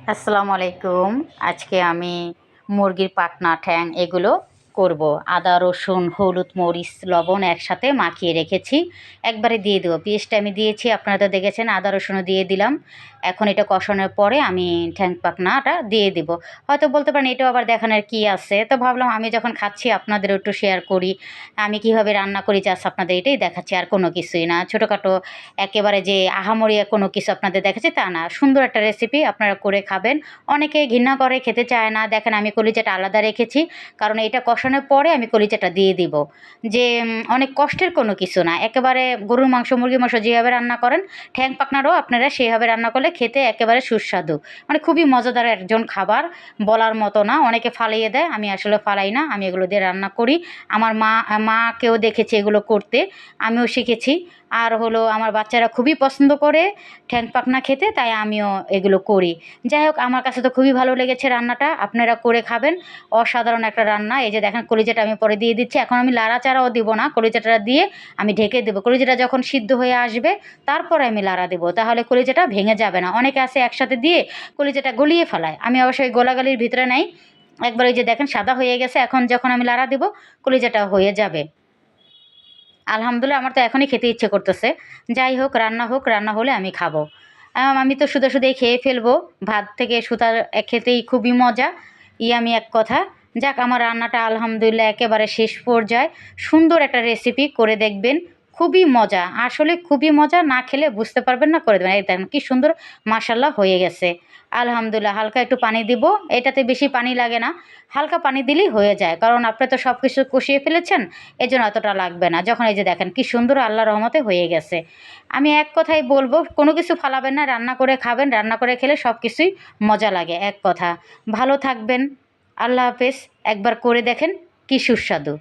আসসালামু আলাইকুম। আজকে আমি মুরগির পাখনা, ঠ্যাং এগুলো করব। আদা, রসুন, হলুদ, মরিচ, লবণ একসাথে মাখিয়ে রেখেছি। একবারে দিয়ে দেবো। পেস্টটা আমি দিয়েছি, আপনারা তো দেখেছেন। আদা, রসুনও দিয়ে দিলাম। এখন এটা কষানোর পরে আমি ঠ্যাং পাখনাটা দিয়ে দিব। হয়তো বলতে পারেন এটাও আবার দেখানোর কি আছে? তো ভাবলাম আমি যখন খাচ্ছি আপনাদেরও একটু শেয়ার করি। আমি কীভাবে রান্না করি জাস্ট আপনাদের এটাই দেখাচ্ছি, আর কোনো কিছুই না। ছোটোখাটো একেবারে যে আহামরি কোনো কিছু আপনাদের দেখাচ্ছি তা না। সুন্দর একটা রেসিপি, আপনারা করে খাবেন। অনেকে ঘৃণা করে, খেতে চায় না। দেখেন আমি কলিজাটা আলাদা রেখেছি, কারণ এটা কষানোর পরে আমি কলিজাটা দিয়ে দিব। যে অনেক কষ্টের কোনো কিছু না। একেবারে গরুর মাংস, মুরগির মাংস যেভাবে রান্না করেন, ঠ্যাং পাখনারও আপনারা সেভাবে রান্না করলে খেতে একেবারে সুস্বাদু। মানে খুবই মজাদার একজন খাবার, বলার মতো না। অনেকে ফালিয়ে দেয়, আমি আসলে ফালাই না। আমি এগুলো দিয়ে রান্না করি। আমার মাকেও দেখেছি এগুলো করতে, আমিও শিখেছি। আর হলো আমার বাচ্চারা খুবই পছন্দ করে ঠ্যাং পাখনা খেতে, তাই আমিও এগুলো করি। যাই হোক, আমার কাছে তো খুবই ভালো লেগেছে রান্নাটা। আপনারা করে খাবেন। অসাধারণ একটা রান্না। এই যে দেখেন কলিজাটা আমি পরে দিয়ে দিচ্ছি। এখন আমি লাড়াচাড়াও দিব না, কলিজাটা দিয়ে আমি ঢেকে দেবো। কলিজাটা যখন সিদ্ধ হয়ে আসবে তারপরে আমি লাড়া দেবো, তাহলে কলিজাটা ভেঙে যাবে না। অনেকে আছে একসাথে দিয়ে কলিজাটা গলিয়ে ফেলায়, আমি অবশ্যই গোলাগালির ভিতরে নাই। একবার ওই যে দেখেন সাদা হয়ে গেছে, এখন যখন আমি লাড়া দেবো কলিজাটা হয়ে যাবে। আলহামদুলিল্লাহ, আমার তো এখনই খেতে ইচ্ছে করতেছে। যাই হোক, রান্না হলে আমি খাবো। আমি তো শুধু খেয়ে ফেলবো। ভাত থেকে সুতা খেতেই খুবই মজা। ইয়ামি এক কথা। যাক, আমার রান্নাটা আলহামদুলিল্লাহ একেবারে শেষ পর্যায়ে। সুন্দর একটা রেসিপি করে দেখবেন। খুবই মজা, আসলে খুবই মজা। না খেলে বুঝতে পারবেন না, করে দেবেন। এই দেখেন কি সুন্দর মাশাআল্লাহ হয়ে গেছে। আলহামদুলিল্লাহ, হালকা একটু পানি দিব। এটাতে বেশি পানি লাগে না। হালকা পানি দিলেই হয়ে যায়। কারণ আপনি তো সব কিছু কষিয়ে ফেলেছেন। এজন্য এতটা লাগবে না। যখন এই যে দেখেন কি সুন্দর আল্লাহর রহমতে হয়ে গেছে। আমি এক কথাই বলব, কোনো কিছু ফালাবেন না, রান্না করে খাবেন। রান্না করে খেলে সব কিছুই মজা লাগে, এক কথা। ভালো থাকবেন। আল্লাহ হাফেজ। একবার করে দেখেন, কি সুস্বাদু।